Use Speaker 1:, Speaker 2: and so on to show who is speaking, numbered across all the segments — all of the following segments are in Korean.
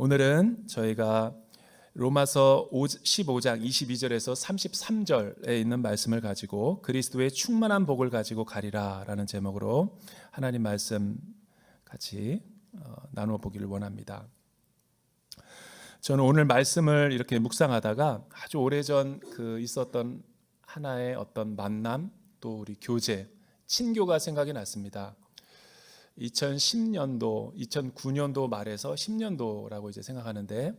Speaker 1: 오늘은 저희가 로마서 15장 22절에서 33절에 있는 말씀을 가지고 그리스도의 충만한 복을 가지고 가리라 라는 제목으로 하나님 말씀 같이 나누어 보기를 원합니다. 저는 오늘 말씀을 이렇게 묵상하다가 아주 오래전 있었던 하나의 어떤 만남, 또 우리 교제, 친교가 생각이 났습니다. 2010년도, 2009년도 말에서 10년도라고 이제 생각하는데,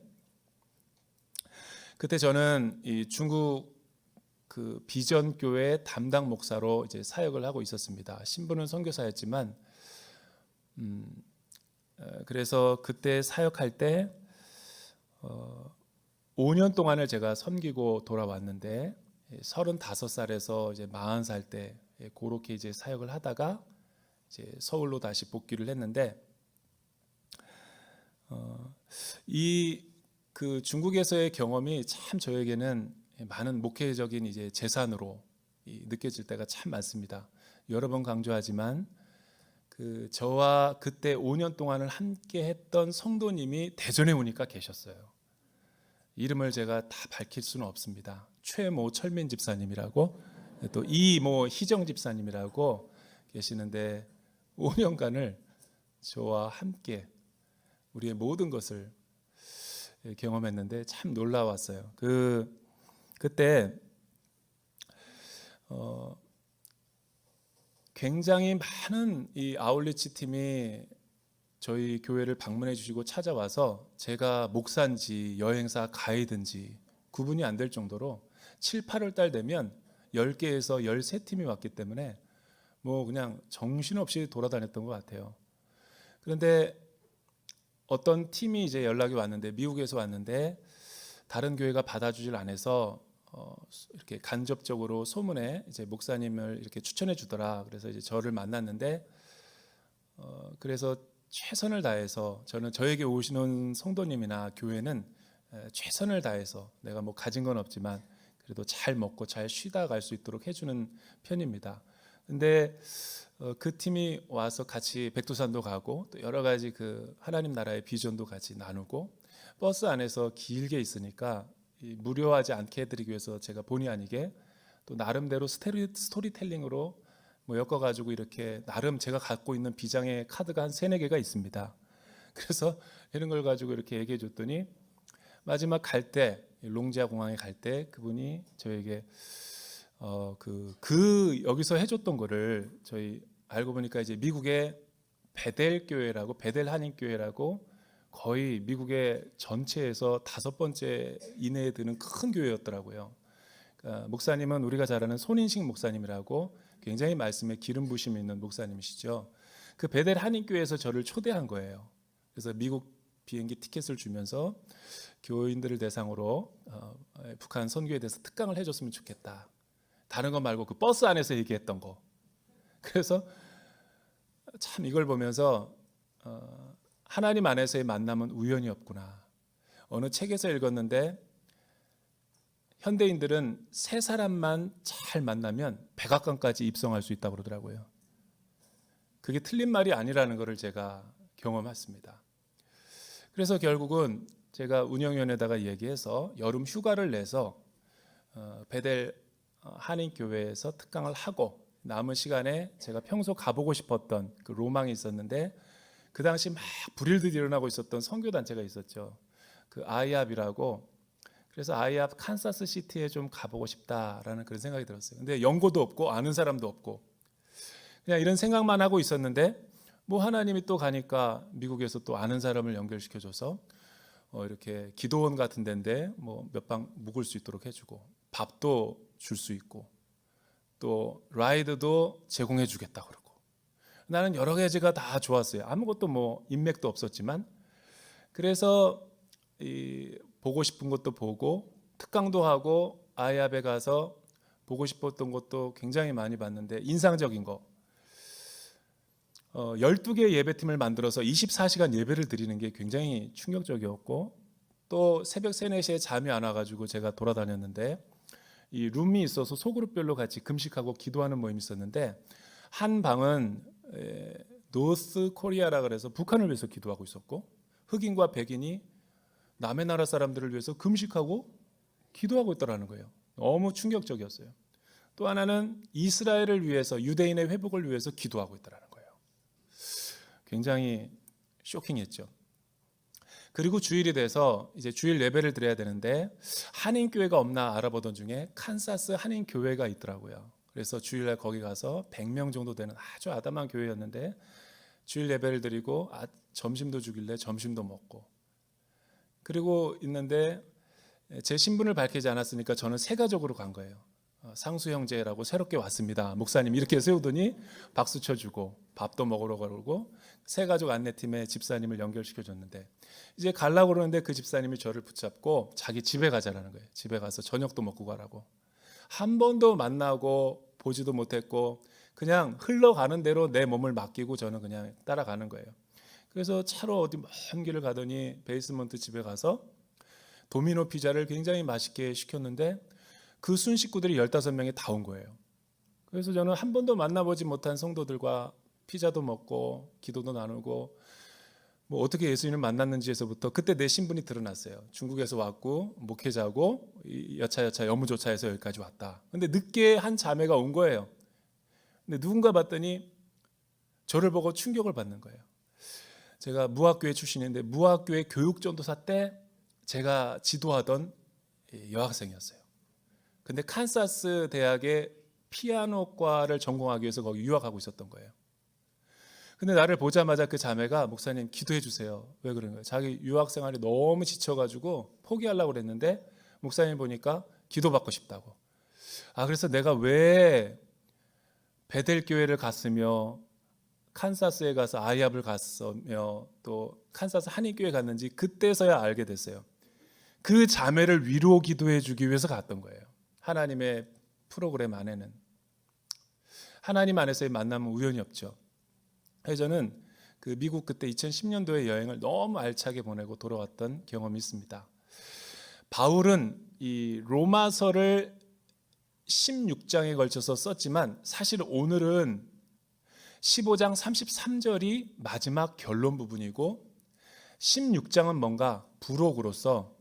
Speaker 1: 그때 저는 이 중국 비전교회 담당 목사로 이제 사역을 하고 있었습니다. 신분은 선교사였지만, 그래서 그때 사역할 때 5년 동안을 제가 섬기고 돌아왔는데, 35살에서 이제 40살 때 그렇게 이제 사역을 하다가 이제 서울로 다시 복귀를 했는데, 중국에서의 경험이 참 저에게는 많은 목회적인 이제 재산으로 느껴질 때가 참 많습니다. 여러 번 강조하지만 저와 그때 5년 동안을 함께 했던 성도님이 대전에 오니까 계셨어요. 이름을 제가 다 밝힐 수는 없습니다. 최모 철민 집사님이라고, 또 이모 희정 집사님이라고 계시는데 5년간을 저와 함께 우리의 모든 것을 경험했는데 참 놀라웠어요. 그때 굉장히 많은 이 아울리치 팀이 저희 교회를 방문해 주시고 찾아와서 제가 목사인지 여행사 가이드인지 구분이 안 될 정도로 7, 8월 달 되면 10개에서 13팀이 왔기 때문에 뭐 그냥 정신없이 돌아다녔던 것 같아요. 그런데 어떤 팀이 이제 연락이 왔는데, 미국에서 왔는데 다른 교회가 받아주질 않아서 이렇게 간접적으로 소문에 이제 목사님을 이렇게 추천해 주더라. 그래서 이제 저를 만났는데, 그래서 최선을 다해서, 저는 저에게 오시는 성도님이나 교회는 최선을 다해서, 내가 뭐 가진 건 없지만 그래도 잘 먹고 잘 쉬다 갈 수 있도록 해주는 편입니다. 근데 그 팀이 와서 같이 백두산도 가고, 또 여러 가지 하나님 나라의 비전도 같이 나누고, 버스 안에서 길게 있으니까 무료하지 않게 해드리기 위해서 제가 본의 아니게 또 나름대로 스토리텔링으로 뭐 엮어가지고 이렇게 나름 제가 갖고 있는 비장의 카드가 한 3-4개가 있습니다. 그래서 이런 걸 가지고 이렇게 얘기해 줬더니, 마지막 갈 때, 롱지아 공항에 갈 때 그분이 저에게 여기서 해줬던 거를, 저희 알고 보니까 이제 미국의 베델 교회라고, 베델 한인 교회라고, 거의 미국의 전체에서 5번째 이내에 드는 큰 교회였더라고요. 그러니까 목사님은 우리가 잘 아는 손인식 목사님이라고 굉장히 말씀에 기름 부심이 있는 목사님이시죠. 그 베델 한인 교회에서 저를 초대한 거예요. 그래서 미국 비행기 티켓을 주면서 교인들을 대상으로 북한 선교에 대해서 특강을 해줬으면 좋겠다. 다른 거 말고 그 버스 안에서 얘기했던 거. 그래서 참 이걸 보면서 하나님 안에서의 만남은 우연이 없구나. 어느 책에서 읽었는데, 현대인들은 3사람만 잘 만나면 백악관까지 입성할 수 있다고 그러더라고요. 그게 틀린 말이 아니라는 것을 제가 경험했습니다. 그래서 결국은 제가 운영위원회에다가 얘기해서 여름 휴가를 내서 베델 한인교회에서 특강을 하고, 남은 시간에 제가 평소 가보고 싶었던 그 로망이 있었는데, 그 당시 막 불일듯 일어나고 있었던 선교단체가 있었죠. 그 아이압이라고. 그래서 아이압 칸사스 시티에 좀 가보고 싶다라는 그런 생각이 들었어요. 근데 연고도 없고 아는 사람도 없고 그냥 이런 생각만 하고 있었는데, 뭐 하나님이 또 가니까 미국에서 또 아는 사람을 연결시켜줘서 이렇게 기도원 같은 데인데 뭐 몇 방 묵을 수 있도록 해주고, 밥도 줄 수 있고, 또 라이드도 제공해 주겠다 그러고, 나는 여러 가지가 다 좋았어요. 아무것도 뭐 인맥도 없었지만. 그래서 보고 싶은 것도 보고, 특강도 하고, 아이압에 가서 보고 싶었던 것도 굉장히 많이 봤는데, 인상적인 거 12개의 예배팀을 만들어서 24시간 예배를 드리는 게 굉장히 충격적이었고, 또 새벽 3, 4시에 잠이 안 와가지고 제가 돌아다녔는데, 이 룸이 있어서 소그룹별로 같이 금식하고 기도하는 모임이 있었는데, 한 방은 노스 코리아라 그래서 북한을 위해서 기도하고 있었고, 흑인과 백인이 남의 나라 사람들을 위해서 금식하고 기도하고 있더라는 거예요. 너무 충격적이었어요. 또 하나는 이스라엘을 위해서, 유대인의 회복을 위해서 기도하고 있더라는 거예요. 굉장히 쇼킹했죠. 그리고 주일이 돼서 이제 주일 예배를 드려야 되는데 한인교회가 없나 알아보던 중에 칸사스 한인교회가 있더라고요. 그래서 주일날 거기 가서 100명 정도 되는 아주 아담한 교회였는데 주일 예배를 드리고 점심도 주길래 점심도 먹고, 그리고 있는데 제 신분을 밝히지 않았으니까 저는 세 가족으로 간 거예요. 상수 형제라고 새롭게 왔습니다. 목사님 이렇게 세우더니 박수 쳐주고 밥도 먹으러 가고 세 가족 안내팀에 집사님을 연결시켜줬는데 이제 가려고 그러는데 그 집사님이 저를 붙잡고 자기 집에 가자라는 거예요. 집에 가서 저녁도 먹고 가라고. 한 번도 만나고 보지도 못했고 그냥 흘러가는 대로 내 몸을 맡기고 저는 그냥 따라가는 거예요. 그래서 차로 어디 먼 길을 가더니 베이스먼트 집에 가서 도미노 피자를 굉장히 맛있게 시켰는데 그 순 식구들이 15명이 다 온 거예요. 그래서 저는 한 번도 만나보지 못한 성도들과 피자도 먹고 기도도 나누고 뭐 어떻게 예수님을 만났는지에서부터 그때 내 신분이 드러났어요. 중국에서 왔고 목회자고 여차여차 여무조차해서 여기까지 왔다. 근데 늦게 한 자매가 온 거예요. 근데 누군가 봤더니 저를 보고 충격을 받는 거예요. 제가 무학교회 출신인데 무학교회 교육전도사 때 제가 지도하던 여학생이었어요. 근데 칸사스 대학의 피아노과를 전공하기 위해서 거기 유학하고 있었던 거예요. 근데 나를 보자마자 그 자매가 목사님 기도해 주세요. 왜 그런 거예요? 자기 유학 생활이 너무 지쳐가지고 포기하려고 그랬는데 목사님 보니까 기도받고 싶다고. 그래서 내가 왜 베델 교회를 갔으며 칸사스에 가서 아이압을 갔으며 또 칸사스 한인교회 갔는지 그때서야 알게 됐어요. 그 자매를 위로 기도해 주기 위해서 갔던 거예요. 하나님의 프로그램 안에는 하나님 안에서의 만남은 우연이 없죠. 그래서 저는 그 미국 그때 2010년도에 여행을 너무 알차게 보내고 돌아왔던 경험이 있습니다. 바울은 이 로마서를 16장에 걸쳐서 썼지만 사실 오늘은 15장 33절이 마지막 결론 부분이고 16장은 뭔가 부록으로서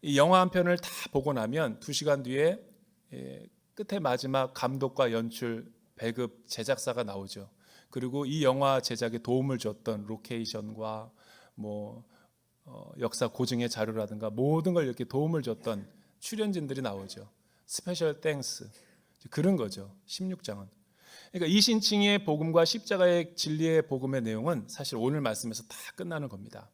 Speaker 1: 이 영화 한 편을 다 보고 나면 2시간 뒤에 끝에 마지막 감독과 연출, 배급, 제작사가 나오죠. 그리고 이 영화 제작에 도움을 줬던 로케이션과 역사 고증의 자료라든가 모든 걸 이렇게 도움을 줬던 출연진들이 나오죠. 스페셜 땡스 그런 거죠. 16장은. 그러니까 이신칭의 복음과 십자가의 진리의 복음의 내용은 사실 오늘 말씀에서 다 끝나는 겁니다.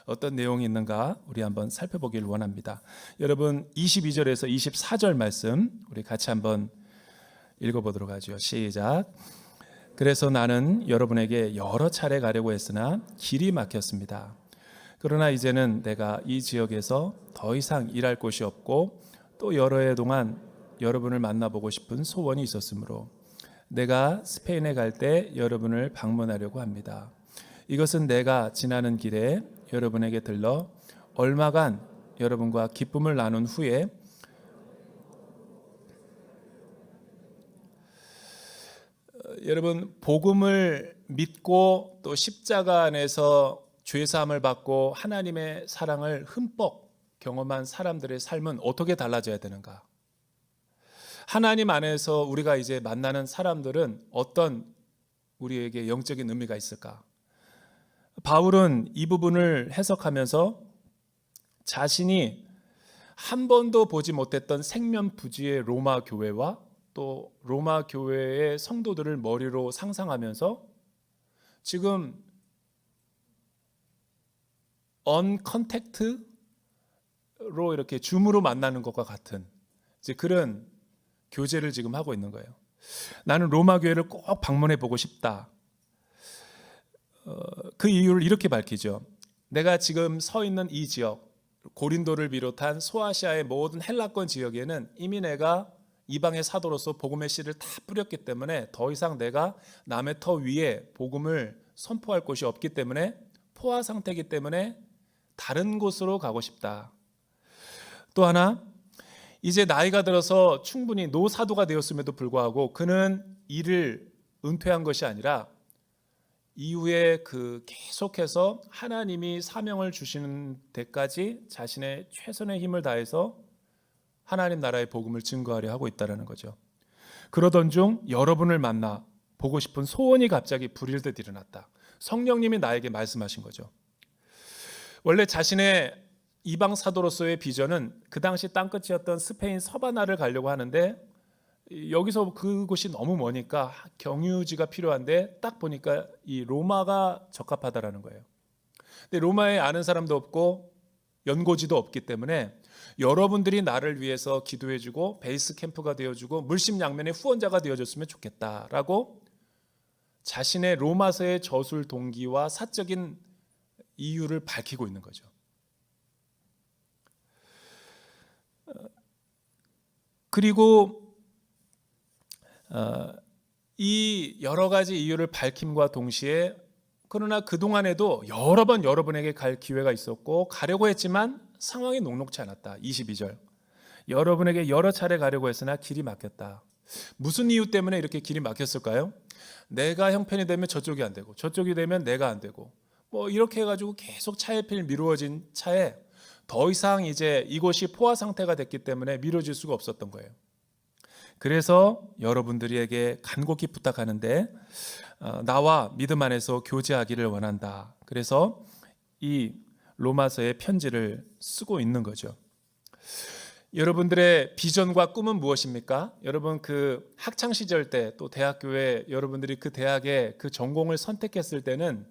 Speaker 1: 어떤 내용이 있는가 우리 한번 살펴보기를 원합니다. 여러분 22절에서 24절 말씀 우리 같이 한번 읽어보도록 하죠. 시작. 그래서 나는 여러분에게 여러 차례 가려고 했으나 길이 막혔습니다. 그러나 이제는 내가 이 지역에서 더 이상 일할 곳이 없고 또 여러 해 동안 여러분을 만나보고 싶은 소원이 있었으므로 내가 스페인에 갈 때 여러분을 방문하려고 합니다. 이것은 내가 지나는 길에 여러분에게 들러 얼마간 여러분과 기쁨을 나눈 후에 여러분 복음을 믿고 또 십자가 안에서 죄사함을 받고 하나님의 사랑을 흠뻑 경험한 사람들의 삶은 어떻게 달라져야 되는가? 하나님 안에서 우리가 이제 만나는 사람들은 어떤 우리에게 영적인 의미가 있을까? 바울은 이 부분을 해석하면서 자신이 한 번도 보지 못했던 생면부지의 로마 교회와 또 로마 교회의 성도들을 머리로 상상하면서 지금 언컨택트로 이렇게 줌으로 만나는 것과 같은 이제 그런 교제를 지금 하고 있는 거예요. 나는 로마 교회를 꼭 방문해 보고 싶다. 그 이유를 이렇게 밝히죠. 내가 지금 서 있는 이 지역 고린도를 비롯한 소아시아의 모든 헬라권 지역에는 이미 내가 이방의 사도로서 복음의 씨를 다 뿌렸기 때문에 더 이상 내가 남의 터 위에 복음을 선포할 곳이 없기 때문에 포화 상태이기 때문에 다른 곳으로 가고 싶다. 또 하나 이제 나이가 들어서 충분히 노사도가 되었음에도 불구하고 그는 일을 은퇴한 것이 아니라 이후에 그 계속해서 하나님이 사명을 주시는 데까지 자신의 최선의 힘을 다해서 하나님 나라의 복음을 증거하려 하고 있다는 거죠. 그러던 중 여러분을 만나 보고 싶은 소원이 갑자기 불일듯 일어났다. 성령님이 나에게 말씀하신 거죠. 원래 자신의 이방 사도로서의 비전은 그 당시 땅끝이었던 스페인 서바나를 가려고 하는데, 여기서 그곳이 너무 머니까 경유지가 필요한데 딱 보니까 이 로마가 적합하다라는 거예요. 근데 로마에 아는 사람도 없고 연고지도 없기 때문에 여러분들이 나를 위해서 기도해주고 베이스 캠프가 되어주고 물심양면의 후원자가 되어줬으면 좋겠다라고 자신의 로마서의 저술 동기와 사적인 이유를 밝히고 있는 거죠. 그리고 이 여러 가지 이유를 밝힘과 동시에, 그러나 그동안에도 여러 번 여러분에게 갈 기회가 있었고 가려고 했지만 상황이 녹록치 않았다. 22절. 여러분에게 여러 차례 가려고 했으나 길이 막혔다. 무슨 이유 때문에 이렇게 길이 막혔을까요? 내가 형편이 되면 저쪽이 안 되고 저쪽이 되면 내가 안 되고 뭐 이렇게 해가지고 계속 차일피일 미루어진 차에 더 이상 이제 이곳이 포화 상태가 됐기 때문에 미뤄질 수가 없었던 거예요. 그래서 여러분들에게 간곡히 부탁하는데, 나와 믿음 안에서 교제하기를 원한다. 그래서 이 로마서의 편지를 쓰고 있는 거죠. 여러분들의 비전과 꿈은 무엇입니까? 여러분 그 학창 시절 때 또 대학교에 여러분들이 그 대학에 그 전공을 선택했을 때는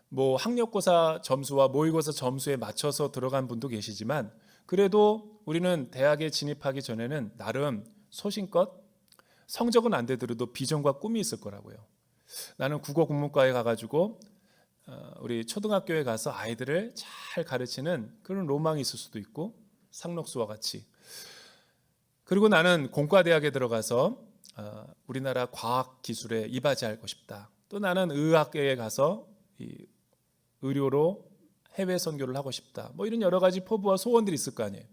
Speaker 1: 뭐 학력고사 점수와 모의고사 점수에 맞춰서 들어간 분도 계시지만, 그래도 우리는 대학에 진입하기 전에는 나름 소신껏 성적은 안 되더라도 비전과 꿈이 있을 거라고요. 나는 국어 국문과에 가가지고 우리 초등학교에 가서 아이들을 잘 가르치는 그런 로망이 있을 수도 있고, 상록수와 같이. 그리고 나는 공과대학에 들어가서 우리나라 과학기술에 이바지하고 싶다. 또 나는 의학계에 가서 이 의료로 해외 선교를 하고 싶다. 뭐 이런 여러 가지 포부와 소원들이 있을 거 아니에요.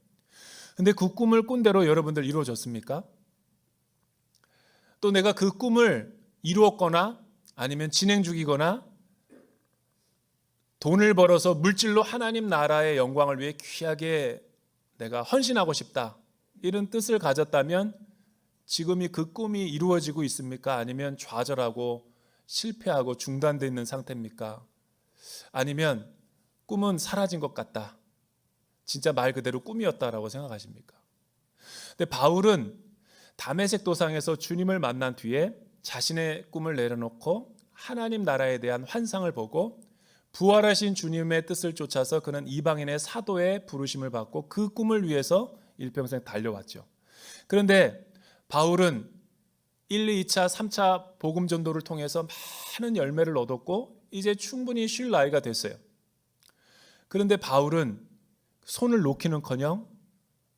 Speaker 1: 근데 그 꿈을 꾼 대로 여러분들 이루어졌습니까? 또 내가 그 꿈을 이루었거나 아니면 진행 중이거나 돈을 벌어서 물질로 하나님 나라의 영광을 위해 귀하게 내가 헌신하고 싶다, 이런 뜻을 가졌다면 지금이 그 꿈이 이루어지고 있습니까? 아니면 좌절하고 실패하고 중단되어 있는 상태입니까? 아니면 꿈은 사라진 것 같다, 진짜 말 그대로 꿈이었다라고 생각하십니까? 근데 바울은 다메섹 도상에서 주님을 만난 뒤에 자신의 꿈을 내려놓고 하나님 나라에 대한 환상을 보고 부활하신 주님의 뜻을 쫓아서 그는 이방인의 사도의 부르심을 받고 그 꿈을 위해서 일평생 달려왔죠. 그런데 바울은 1, 2차, 3차 복음 전도를 통해서 많은 열매를 얻었고 이제 충분히 쉴 나이가 됐어요. 그런데 바울은 손을 놓기는커녕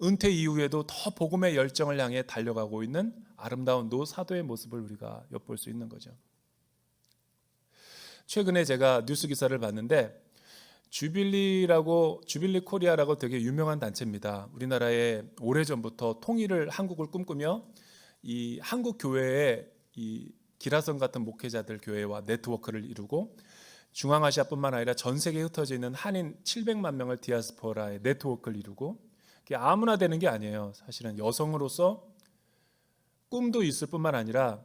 Speaker 1: 은퇴 이후에도 더 복음의 열정을 향해 달려가고 있는 아름다운 노 사도의 모습을 우리가 엿볼 수 있는 거죠. 최근에 제가 뉴스 기사를 봤는데 주빌리 코리아라고 되게 유명한 단체입니다. 우리나라에 오래전부터 통일을 한국을 꿈꾸며 이 한국 교회의 이 기라성 같은 목회자들 교회와 네트워크를 이루고 중앙아시아뿐만 아니라 전 세계에 흩어져 있는 한인 700만 명을 디아스포라의 네트워크를 이루고, 그게 아무나 되는 게 아니에요. 사실은 여성으로서 꿈도 있을 뿐만 아니라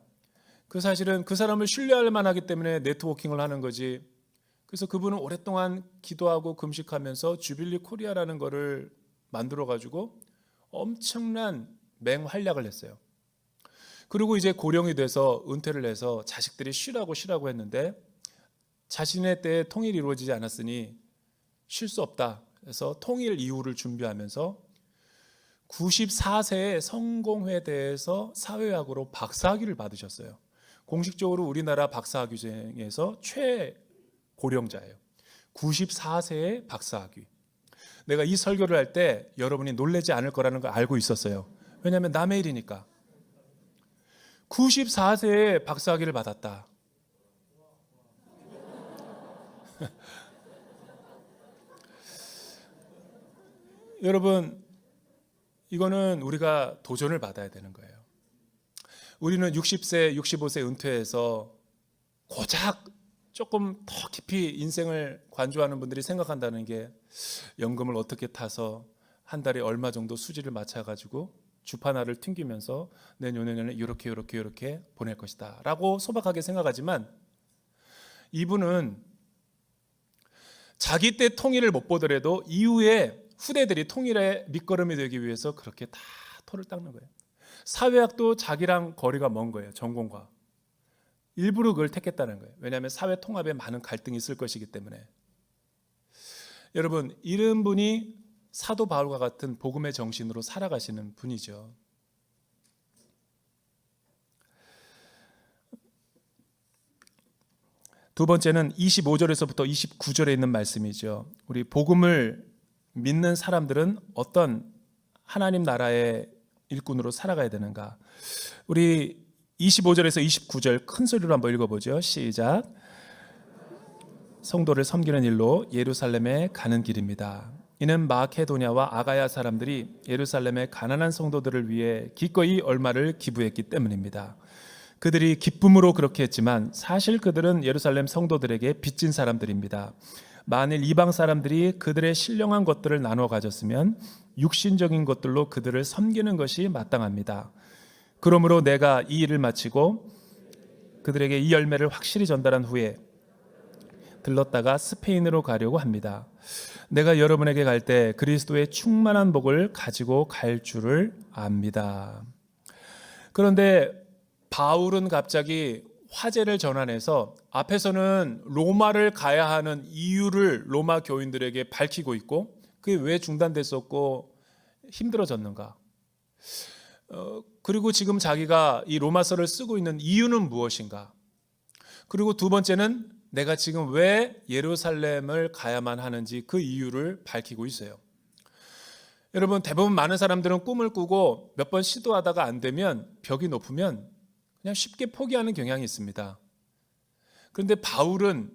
Speaker 1: 사실은 그 사람을 신뢰할 만하기 때문에 네트워킹을 하는 거지. 그래서 그분은 오랫동안 기도하고 금식하면서 주빌리 코리아라는 거를 만들어 가지고 엄청난 맹활약을 했어요. 그리고 이제 고령이 돼서 은퇴를 해서 자식들이 쉬라고 했는데 자신의 때에 통일이 이루어지지 않았으니 쉴 수 없다. 그래서 통일 이후를 준비하면서 94세에 성공회대에서 사회학으로 박사학위를 받으셨어요. 공식적으로 우리나라 박사학위 중에서 최고령자예요. 94세의 박사학위. 내가 이 설교를 할 때 여러분이 놀라지 않을 거라는 걸 알고 있었어요. 왜냐하면 남의 일이니까. 94세에 박사학위를 받았다. 여러분, 이거는 우리가 도전을 받아야 되는 거예요. 우리는 60세, 65세 은퇴해서 고작 조금 더 깊이 인생을 관조하는 분들이 생각한다는 게 연금을 어떻게 타서 한 달에 얼마 정도 수지를 맞춰가지고 주파나를 튕기면서 내년에는 이렇게 보낼 것이다 라고 소박하게 생각하지만, 이분은 자기 때 통일을 못 보더라도 이후에 후대들이 통일의 밑거름이 되기 위해서 그렇게 다 토를 닦는 거예요. 사회학도 자기랑 거리가 먼 거예요. 전공과. 일부러 그걸 택했다는 거예요. 왜냐하면 사회 통합에 많은 갈등이 있을 것이기 때문에. 여러분, 이런 분이 사도 바울과 같은 복음의 정신으로 살아가시는 분이죠. 두 번째는 25절에서부터 29절에 있는 말씀이죠. 우리 복음을 믿는 사람들은 어떤 하나님 나라의 일꾼으로 살아가야 되는가. 우리 25절에서 29절 큰 소리로 한번 읽어보죠. 시작. 성도를 섬기는 일로 예루살렘에 가는 길입니다. 이는 마케도냐와 아가야 사람들이 예루살렘의 가난한 성도들을 위해 기꺼이 얼마를 기부했기 때문입니다. 그들이 기쁨으로 그렇게 했지만 사실 그들은 예루살렘 성도들에게 빚진 사람들입니다. 만일 이방 사람들이 그들의 신령한 것들을 나눠 가졌으면 육신적인 것들로 그들을 섬기는 것이 마땅합니다. 그러므로 내가 이 일을 마치고 그들에게 이 열매를 확실히 전달한 후에 들렀다가 스페인으로 가려고 합니다. 내가 여러분에게 갈 때 그리스도의 충만한 복을 가지고 갈 줄을 압니다. 그런데 바울은 갑자기 화제를 전환해서 앞에서는 로마를 가야 하는 이유를 로마 교인들에게 밝히고 있고, 그게 왜 중단됐었고 힘들어졌는가, 그리고 지금 자기가 이 로마서를 쓰고 있는 이유는 무엇인가, 그리고 두 번째는 내가 지금 왜 예루살렘을 가야만 하는지 그 이유를 밝히고 있어요. 여러분, 대부분 많은 사람들은 꿈을 꾸고 몇 번 시도하다가 안 되면, 벽이 높으면 그냥 쉽게 포기하는 경향이 있습니다. 그런데 바울은,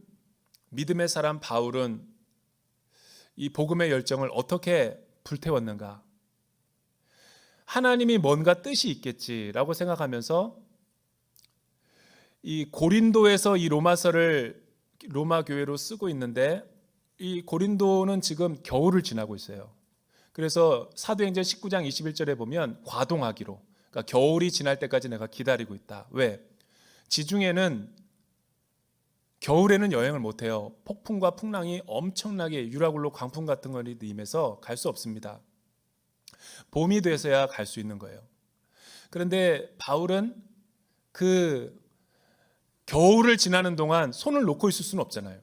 Speaker 1: 믿음의 사람 바울은 이 복음의 열정을 어떻게 불태웠는가? 하나님이 뭔가 뜻이 있겠지라고 생각하면서 이 고린도에서 이 로마서를 로마 교회로 쓰고 있는데, 이 고린도는 지금 겨울을 지나고 있어요. 그래서 사도행전 19장 21절에 보면 과동하기로, 그러니까 겨울이 지날 때까지 내가 기다리고 있다. 왜? 지중해는 겨울에는 여행을 못해요. 폭풍과 풍랑이 엄청나게, 유라굴로 광풍 같은 것이 임해서 갈 수 없습니다. 봄이 돼서야 갈 수 있는 거예요. 그런데 바울은 그 겨울을 지나는 동안 손을 놓고 있을 수는 없잖아요.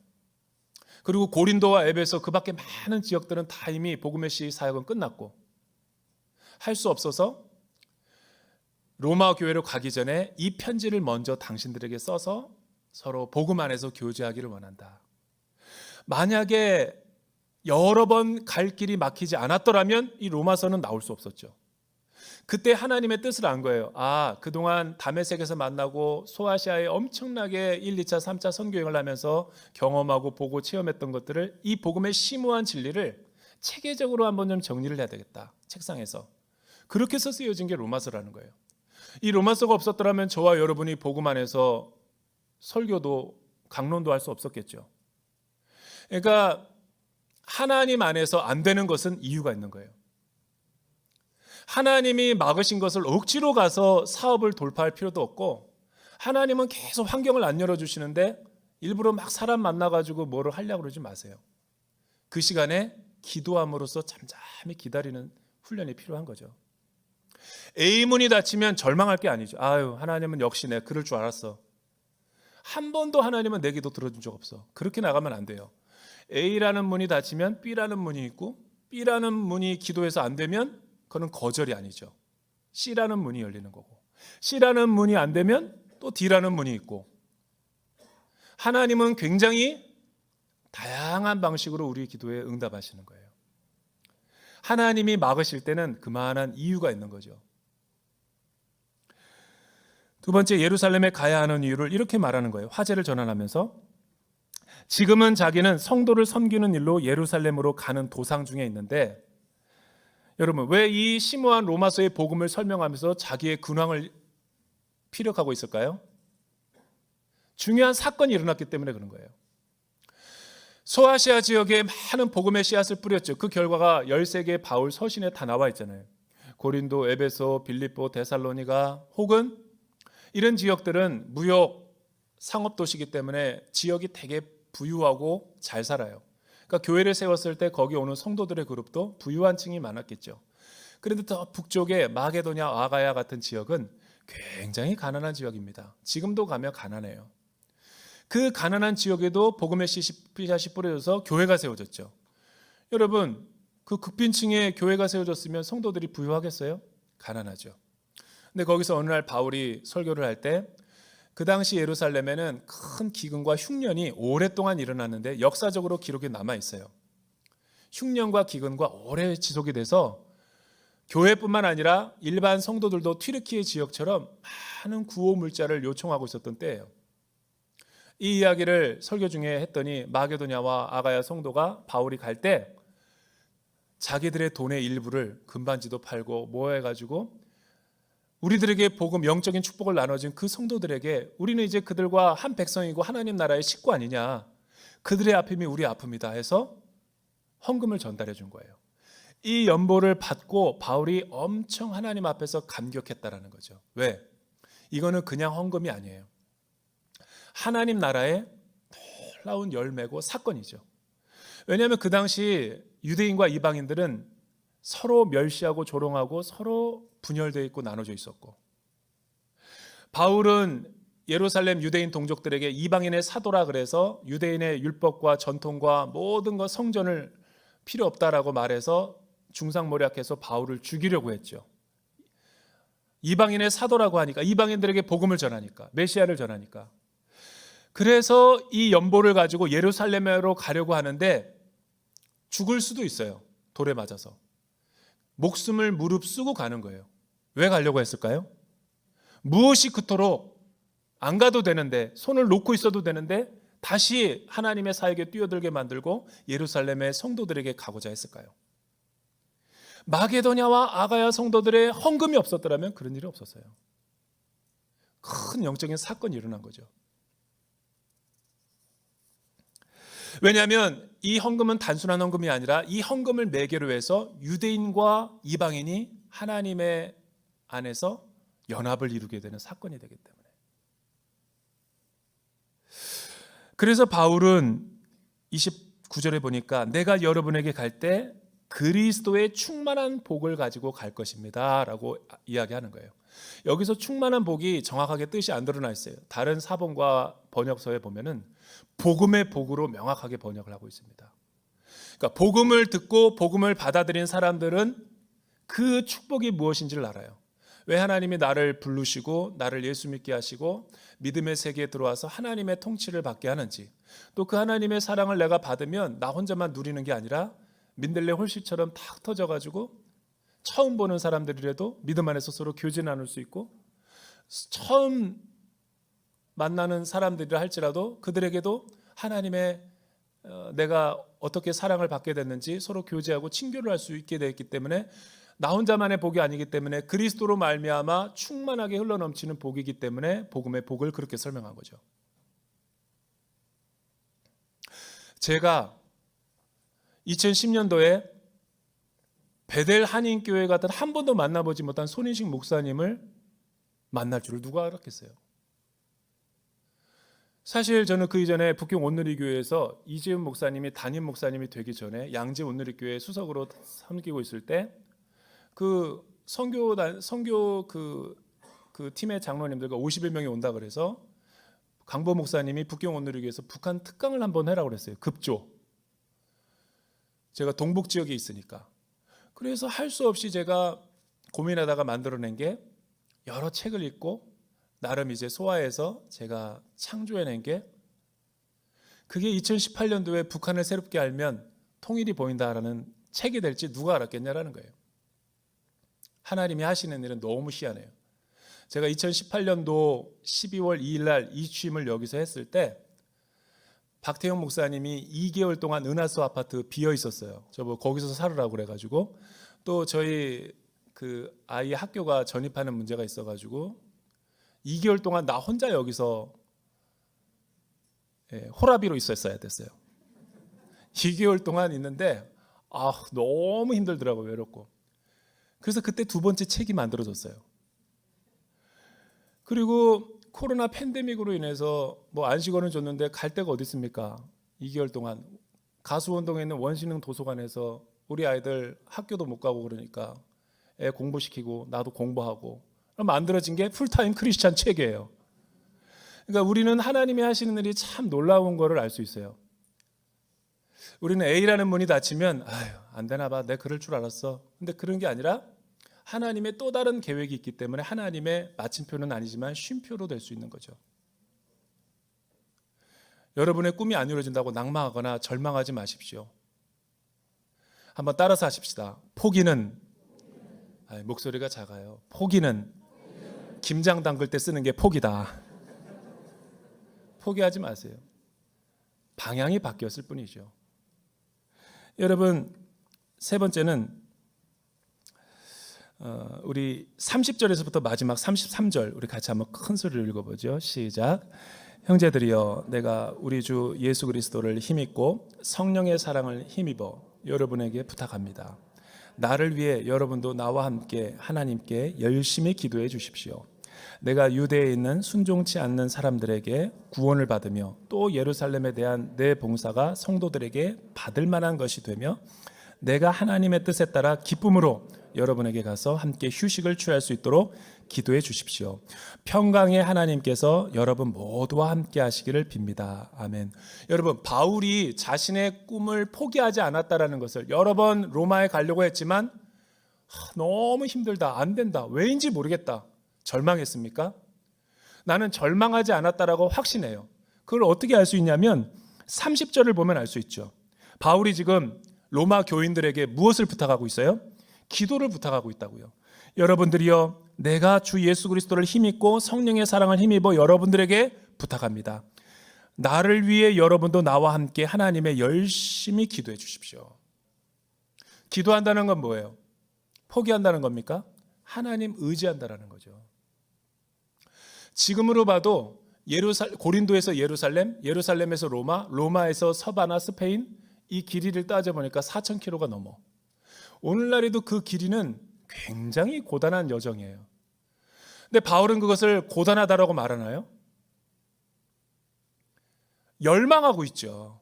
Speaker 1: 그리고 고린도와 에베소 그 밖에 많은 지역들은 다 이미 복음의 시 사역은 끝났고, 할 수 없어서 로마 교회로 가기 전에 이 편지를 먼저 당신들에게 써서 서로 복음 안에서 교제하기를 원한다. 만약에 여러 번 갈 길이 막히지 않았더라면 이 로마서는 나올 수 없었죠. 그때 하나님의 뜻을 안 거예요. 아, 그동안 다메섹에서 만나고 소아시아에 엄청나게 1, 2차, 3차 선교행을 하면서 경험하고 보고 체험했던 것들을, 이 복음의 심오한 진리를 체계적으로 한번 좀 정리를 해야 되겠다. 책상에서. 그렇게 해서 쓰여진 게 로마서라는 거예요. 이 로마서가 없었더라면 저와 여러분이 복음 안에서 설교도 강론도 할 수 없었겠죠. 그러니까 하나님 안에서 안 되는 것은 이유가 있는 거예요. 하나님이 막으신 것을 억지로 가서 사업을 돌파할 필요도 없고, 하나님은 계속 환경을 안 열어주시는데 일부러 막 사람 만나가지고 뭐를 하려고 그러지 마세요. 그 시간에 기도함으로써 잠잠히 기다리는 훈련이 필요한 거죠. A문이 닫히면 절망할 게 아니죠. 아유, 하나님은 역시 내가 그럴 줄 알았어. 한 번도 하나님은 내 기도 들어준 적 없어. 그렇게 나가면 안 돼요. A라는 문이 닫히면 B라는 문이 있고, B라는 문이 기도해서 안 되면 그건 거절이 아니죠. C라는 문이 열리는 거고, C라는 문이 안 되면 또 D라는 문이 있고, 하나님은 굉장히 다양한 방식으로 우리 기도에 응답하시는 거예요. 하나님이 막으실 때는 그만한 이유가 있는 거죠. 두 번째, 예루살렘에 가야 하는 이유를 이렇게 말하는 거예요. 화제를 전환하면서, 지금은 자기는 성도를 섬기는 일로 예루살렘으로 가는 도상 중에 있는데, 여러분, 왜 이 심오한 로마서의 복음을 설명하면서 자기의 근황을 피력하고 있을까요? 중요한 사건이 일어났기 때문에 그런 거예요. 소아시아 지역에 많은 복음의 씨앗을 뿌렸죠. 그 결과가 13개의 바울 서신에 다 나와 있잖아요. 고린도, 에베소, 빌립보, 데살로니가 혹은 이런 지역들은 무역 상업도시이기 때문에 지역이 되게 부유하고 잘 살아요. 그러니까 교회를 세웠을 때 거기 오는 성도들의 그룹도 부유한 층이 많았겠죠. 그런데 더 북쪽의 마게도냐, 아가야 같은 지역은 굉장히 가난한 지역입니다. 지금도 가면 가난해요. 그 가난한 지역에도 복음의 씨앗이 뿌려져서 교회가 세워졌죠. 여러분, 그 극빈층에 교회가 세워졌으면 성도들이 부유하겠어요? 가난하죠. 근데 거기서 어느 날 바울이 설교를 할 때 그 당시 예루살렘에는 큰 기근과 흉년이 오랫동안 일어났는데 역사적으로 기록이 남아 있어요. 흉년과 기근과 오래 지속이 돼서 교회뿐만 아니라 일반 성도들도 튀르키예 지역처럼 많은 구호 물자를 요청하고 있었던 때예요. 이 이야기를 설교 중에 했더니 마게도냐와 아가야 성도가 바울이 갈 때 자기들의 돈의 일부를 금반지도 팔고 모아가지고 우리들에게 복음 영적인 축복을 나눠준 그 성도들에게 우리는 이제 그들과 한 백성이고 하나님 나라의 식구 아니냐, 그들의 아픔이 우리 아픔이다 해서 헌금을 전달해 준 거예요. 이 연보를 받고 바울이 엄청 하나님 앞에서 감격했다라는 거죠. 왜? 이거는 그냥 헌금이 아니에요. 하나님 나라의 놀라운 열매고 사건이죠. 왜냐하면 그 당시 유대인과 이방인들은 서로 멸시하고 조롱하고 서로 분열되어 있고 나눠져 있었고, 바울은 예루살렘 유대인 동족들에게 이방인의 사도라 그래서 유대인의 율법과 전통과 모든 것 성전을 필요 없다라고 말해서 중상모략해서 바울을 죽이려고 했죠. 이방인의 사도라고 하니까, 이방인들에게 복음을 전하니까, 메시아를 전하니까. 그래서 이 연보를 가지고 예루살렘으로 가려고 하는데 죽을 수도 있어요. 돌에 맞아서. 목숨을 무릅쓰고 가는 거예요. 왜 가려고 했을까요? 무엇이 그토록 안 가도 되는데, 손을 놓고 있어도 되는데 다시 하나님의 사역에 뛰어들게 만들고 예루살렘의 성도들에게 가고자 했을까요? 마게도냐와 아가야 성도들의 헌금이 없었더라면 그런 일이 없었어요. 큰 영적인 사건이 일어난 거죠. 왜냐하면 이 헌금은 단순한 헌금이 아니라 이 헌금을 매개로 해서 유대인과 이방인이 하나님의 안에서 연합을 이루게 되는 사건이 되기 때문에. 그래서 바울은 29절에 보니까 내가 여러분에게 갈 때 그리스도의 충만한 복을 가지고 갈 것입니다 라고 이야기하는 거예요. 여기서 충만한 복이 정확하게 뜻이 안 드러나 있어요. 다른 사본과 번역서에 보면은 복음의 복으로 명확하게 번역을 하고 있습니다. 그러니까 복음을 듣고 복음을 받아들인 사람들은 그 축복이 무엇인지를 알아요. 왜 하나님이 나를 부르시고 나를 예수 믿게 하시고 믿음의 세계에 들어와서 하나님의 통치를 받게 하는지, 또 그 하나님의 사랑을 내가 받으면 나 혼자만 누리는 게 아니라 민들레 홀씨처럼 탁 터져가지고 처음 보는 사람들이라도 믿음 안에서 서로 교제 나눌 수 있고, 처음 만나는 사람들이라 할지라도 그들에게도 하나님의 내가 어떻게 사랑을 받게 됐는지 서로 교제하고 친교를 할 수 있게 되었기 때문에, 나 혼자만의 복이 아니기 때문에 그리스도로 말미암아 충만하게 흘러넘치는 복이기 때문에 복음의 복을 그렇게 설명한 거죠. 제가 2010년도에 베델 한인교회 같은 한 번도 만나보지 못한 손인식 목사님을 만날 줄을 누가 알았겠어요. 사실 저는 그 이전에 북경 온누리교회에서 이재훈 목사님이 담임 목사님이 되기 전에 양재 온누리교회 수석으로 섬기고 있을 때 그 선교 그 팀의 장로님들과 50여명이 온다 그래서 강보 목사님이 북경 온누리교회에서 북한 특강을 한번 해라고 그랬어요. 급조. 제가 동북 지역에 있으니까. 그래서 할 수 없이 제가 고민하다가 만들어낸 게 여러 책을 읽고 나름 이제 소화해서 제가 창조해낸 게, 그게 2018년도에 북한을 새롭게 알면 통일이 보인다라는 책이 될지 누가 알았겠냐라는 거예요. 하나님이 하시는 일은 너무 희한해요. 제가 2018년도 12월 2일 날 이 취임을 여기서 했을 때 박태영 목사님이 2개월 동안 은하수 아파트 비어 있었어요. 저보고 거기서 살으라고 그래가지고, 또 저희 그 아이 학교가 전입하는 문제가 있어가지고 2개월 동안 나 혼자 여기서 호라비로 있었어야 됐어요. 2개월 동안 있는데 너무 힘들더라고요. 외롭고. 그래서 그때 두 번째 책이 만들어졌어요. 그리고 코로나 팬데믹으로 인해서 뭐 안식원을 줬는데 갈 데가 어디 있습니까? 2개월 동안 가수원동에 있는 원신흥 도서관에서 우리 아이들 학교도 못 가고 그러니까 애 공부시키고 나도 공부하고 만들어진 게 풀타임 크리스찬 책이에요. 그러니까 우리는 하나님이 하시는 일이 참 놀라운 거를 알 수 있어요. 우리는 A라는 문이 닫히면 안 되나 봐, 내 그럴 줄 알았어. 근데 그런 게 아니라 하나님의 또 다른 계획이 있기 때문에 하나님의 마침표는 아니지만 쉼표로 될 수 있는 거죠. 여러분의 꿈이 안 이루어진다고 낙망하거나 절망하지 마십시오. 한번 따라서 하십시다. 포기는 목소리가 작아요. 포기는 김장 담글 때 쓰는 게 포기다. 포기하지 마세요. 방향이 바뀌었을 뿐이죠. 여러분, 세 번째는 우리 30절에서부터 마지막 33절 우리 같이 한번 큰 소리로 읽어보죠. 시작. 형제들이여, 내가 우리 주 예수 그리스도를 힘입고 성령의 사랑을 힘입어 여러분에게 부탁합니다. 나를 위해 여러분도 나와 함께 하나님께 열심히 기도해 주십시오. 내가 유대에 있는 순종치 않는 사람들에게 구원을 받으며 또 예루살렘에 대한 내 봉사가 성도들에게 받을 만한 것이 되며 내가 하나님의 뜻에 따라 기쁨으로 여러분에게 가서 함께 휴식을 취할 수 있도록 기도해 주십시오. 평강의 하나님께서 여러분 모두와 함께 하시기를 빕니다. 아멘. 여러분, 바울이 자신의 꿈을 포기하지 않았다라는 것을 여러 번 로마에 가려고 했지만 너무 힘들다, 안 된다, 왜인지 모르겠다, 절망했습니까? 나는 절망하지 않았다라고 확신해요. 그걸 어떻게 알 수 있냐면 30절을 보면 알 수 있죠. 바울이 지금 로마 교인들에게 무엇을 부탁하고 있어요? 기도를 부탁하고 있다고요. 여러분들이여, 내가 주 예수 그리스도를 힘입고 성령의 사랑을 힘입어 여러분들에게 부탁합니다. 나를 위해 여러분도 나와 함께 하나님의 열심히 기도해 주십시오. 기도한다는 건 뭐예요? 포기한다는 겁니까? 하나님 의지한다는 거죠. 지금으로 봐도 고린도에서 예루살렘, 예루살렘에서 로마, 로마에서 서바나, 스페인, 이 길이를 따져보니까 4,000km가 넘어. 오늘날에도 그 길이는 굉장히 고단한 여정이에요. 근데 바울은 그것을 고단하다라고 말하나요? 열망하고 있죠.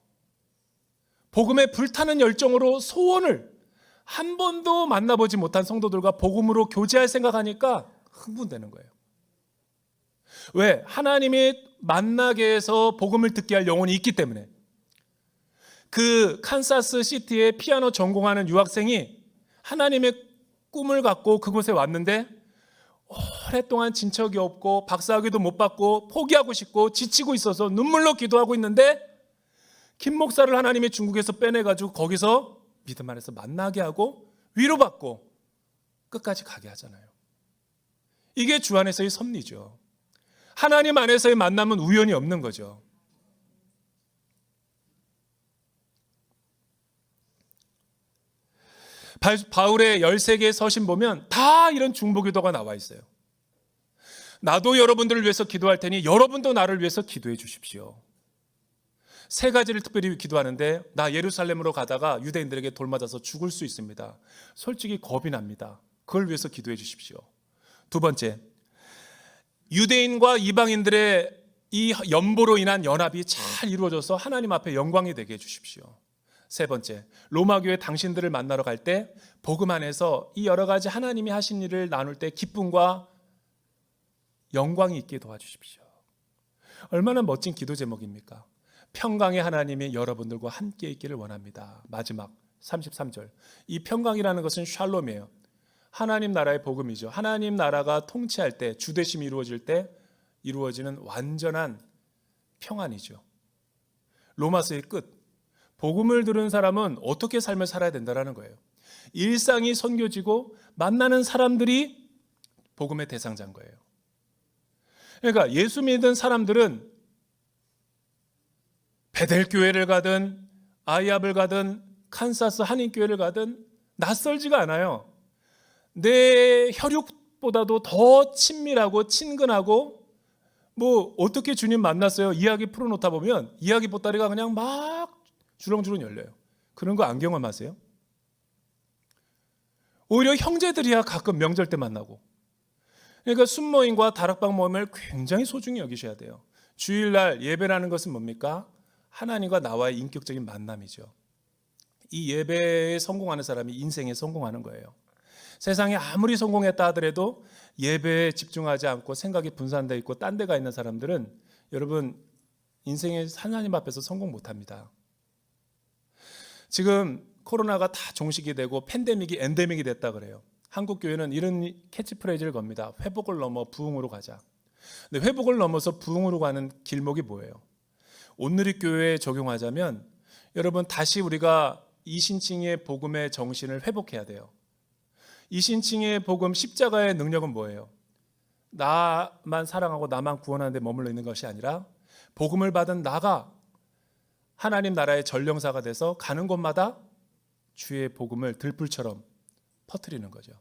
Speaker 1: 복음에 불타는 열정으로 소원을 한 번도 만나보지 못한 성도들과 복음으로 교제할 생각하니까 흥분되는 거예요. 왜? 하나님이 만나게 해서 복음을 듣게 할 영혼이 있기 때문에. 그 칸사스 시티에 피아노 전공하는 유학생이 하나님의 꿈을 갖고 그곳에 왔는데 오랫동안 진척이 없고 박사학위도 못 받고 포기하고 싶고 지치고 있어서 눈물로 기도하고 있는데 김 목사를 하나님이 중국에서 빼내가지고 거기서 믿음 안에서 만나게 하고 위로받고 끝까지 가게 하잖아요. 이게 주 안에서의 섭리죠. 하나님 안에서의 만남은 우연이 없는 거죠. 바울의 13개의 서신 보면 다 이런 중보기도가 나와 있어요. 나도 여러분들을 위해서 기도할 테니 여러분도 나를 위해서 기도해 주십시오. 세 가지를 특별히 기도하는데, 나 예루살렘으로 가다가 유대인들에게 돌맞아서 죽을 수 있습니다. 솔직히 겁이 납니다. 그걸 위해서 기도해 주십시오. 두 번째, 유대인과 이방인들의 이 연보로 인한 연합이 잘 이루어져서 하나님 앞에 영광이 되게 해 주십시오. 세 번째, 로마교회 당신들을 만나러 갈 때 복음 안에서 이 여러 가지 하나님이 하신 일을 나눌 때 기쁨과 영광이 있게 도와주십시오. 얼마나 멋진 기도 제목입니까? 평강의 하나님이 여러분들과 함께 있기를 원합니다. 마지막 33절, 이 평강이라는 것은 샬롬이에요. 하나님 나라의 복음이죠. 하나님 나라가 통치할 때, 주되심이 이루어질 때 이루어지는 완전한 평안이죠. 로마서의 끝, 복음을 들은 사람은 어떻게 삶을 살아야 된다는 거예요. 일상이 선교지고 만나는 사람들이 복음의 대상자인 거예요. 그러니까 예수 믿은 사람들은 베델교회를 가든 아이압을 가든 칸사스 한인교회를 가든 낯설지가 않아요. 내 혈육보다도 더 친밀하고 친근하고 뭐 어떻게 주님 만났어요? 이야기 풀어놓다 보면 이야기 보따리가 그냥 막 주렁주렁 열려요. 그런 거 안 경험하세요? 오히려 형제들이야 가끔 명절 때 만나고. 그러니까 순모임과 다락방 모임을 굉장히 소중히 여기셔야 돼요. 주일날 예배라는 것은 뭡니까? 하나님과 나와의 인격적인 만남이죠. 이 예배에 성공하는 사람이 인생에 성공하는 거예요. 세상에 아무리 성공했다 하더라도 예배에 집중하지 않고 생각이 분산되어 있고 딴 데가 있는 사람들은 여러분 인생에 하나님 앞에서 성공 못합니다. 지금 코로나가 다 종식이 되고 팬데믹이 엔데믹이 됐다 그래요. 한국 교회는 이런 캐치프레이즈를 겁니다. 회복을 넘어 부흥으로 가자. 근데 회복을 넘어서 부흥으로 가는 길목이 뭐예요? 온누리교회에 적용하자면 여러분 다시 우리가 이신칭의 복음의 정신을 회복해야 돼요. 이신칭의 복음 십자가의 능력은 뭐예요? 나만 사랑하고 나만 구원하는 데 머물러 있는 것이 아니라 복음을 받은 나가 하나님 나라의 전령사가 돼서 가는 곳마다 주의 복음을 들불처럼 퍼뜨리는 거죠.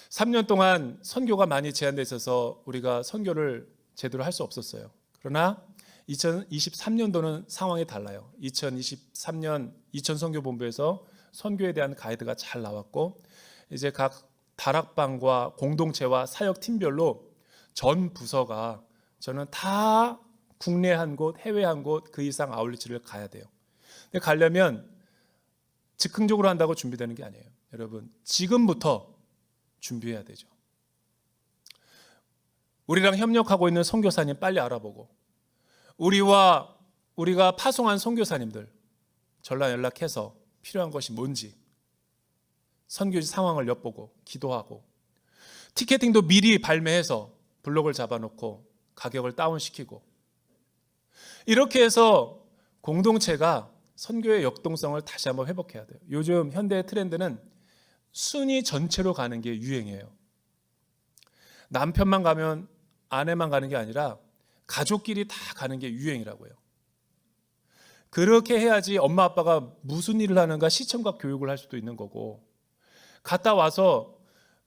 Speaker 1: 3년 동안 선교가 많이 제한돼 있어서 우리가 선교를 제대로 할 수 없었어요. 그러나 2023년도는 상황이 달라요. 2023년 이천선교본부에서 선교에 대한 가이드가 잘 나왔고 이제 각 다락방과 공동체와 사역 팀별로 전 부서가 저는 다 국내 한 곳, 해외 한 곳 그 이상 아울리치를 가야 돼요. 근데 가려면 즉흥적으로 한다고 준비되는 게 아니에요. 여러분 지금부터 준비해야 되죠. 우리랑 협력하고 있는 선교사님 빨리 알아보고 우리가 파송한 선교사님들 전화 연락해서 필요한 것이 뭔지 선교지 상황을 엿보고 기도하고 티켓팅도 미리 발매해서 블록을 잡아놓고 가격을 다운시키고 이렇게 해서 공동체가 선교의 역동성을 다시 한번 회복해야 돼요. 요즘 현대의 트렌드는 순위 전체로 가는 게 유행이에요. 남편만 가면 아내만 가는 게 아니라 가족끼리 다 가는 게 유행이라고요. 그렇게 해야지 엄마 아빠가 무슨 일을 하는가 시청각 교육을 할 수도 있는 거고 갔다 와서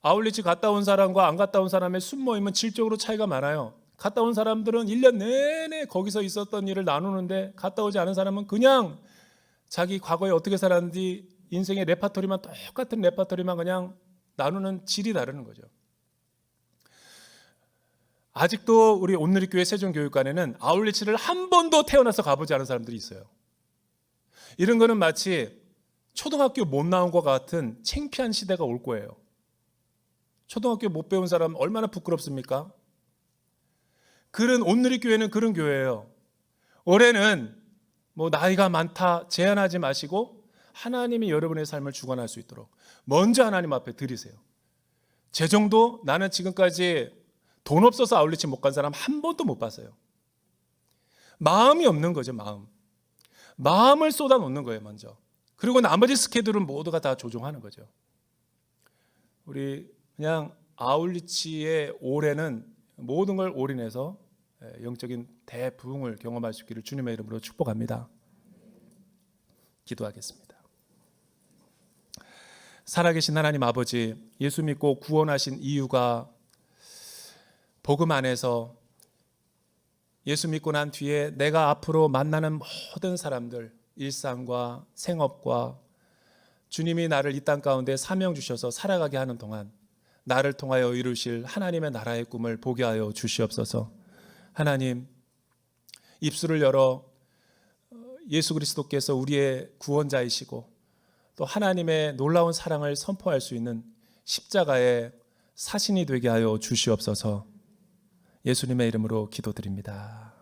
Speaker 1: 아울리치 갔다 온 사람과 안 갔다 온 사람의 순모임은 질적으로 차이가 많아요. 갔다 온 사람들은 1년 내내 거기서 있었던 일을 나누는데 갔다 오지 않은 사람은 그냥 자기 과거에 어떻게 살았는지 인생의 레파토리만 똑같은 레파토리만 그냥 나누는 질이 다르는 거죠. 아직도 우리 온누리교회 세종교육관에는 아울리치를 한 번도 태어나서 가보지 않은 사람들이 있어요. 이런 거는 마치 초등학교 못 나온 것 같은 창피한 시대가 올 거예요. 초등학교 못 배운 사람 얼마나 부끄럽습니까? 그런 온누리교회는 그런 교회예요. 올해는 뭐 나이가 많다 제한하지 마시고 하나님이 여러분의 삶을 주관할 수 있도록 먼저 하나님 앞에 드리세요. 제 정도 나는 지금까지 돈 없어서 아울리치 못 간 사람 한 번도 못 봤어요. 마음이 없는 거죠. 마음을 쏟아 놓는 거예요 먼저. 그리고 나머지 스케줄은 모두가 다 조종하는 거죠. 우리 그냥 아울리치의 올해는 모든 걸 올인해서 영적인 대부흥을 경험할 수 있기를 주님의 이름으로 축복합니다. 기도하겠습니다. 살아계신 하나님 아버지, 예수 믿고 구원하신 이유가 복음 안에서 예수 믿고 난 뒤에 내가 앞으로 만나는 모든 사람들, 일상과 생업과 주님이 나를 이 땅 가운데 사명 주셔서 살아가게 하는 동안 나를 통하여 이루실 하나님의 나라의 꿈을 보게 하여 주시옵소서. 하나님, 입술을 열어 예수 그리스도께서 우리의 구원자이시고 또 하나님의 놀라운 사랑을 선포할 수 있는 십자가의 사신이 되게 하여 주시옵소서. 예수님의 이름으로 기도드립니다.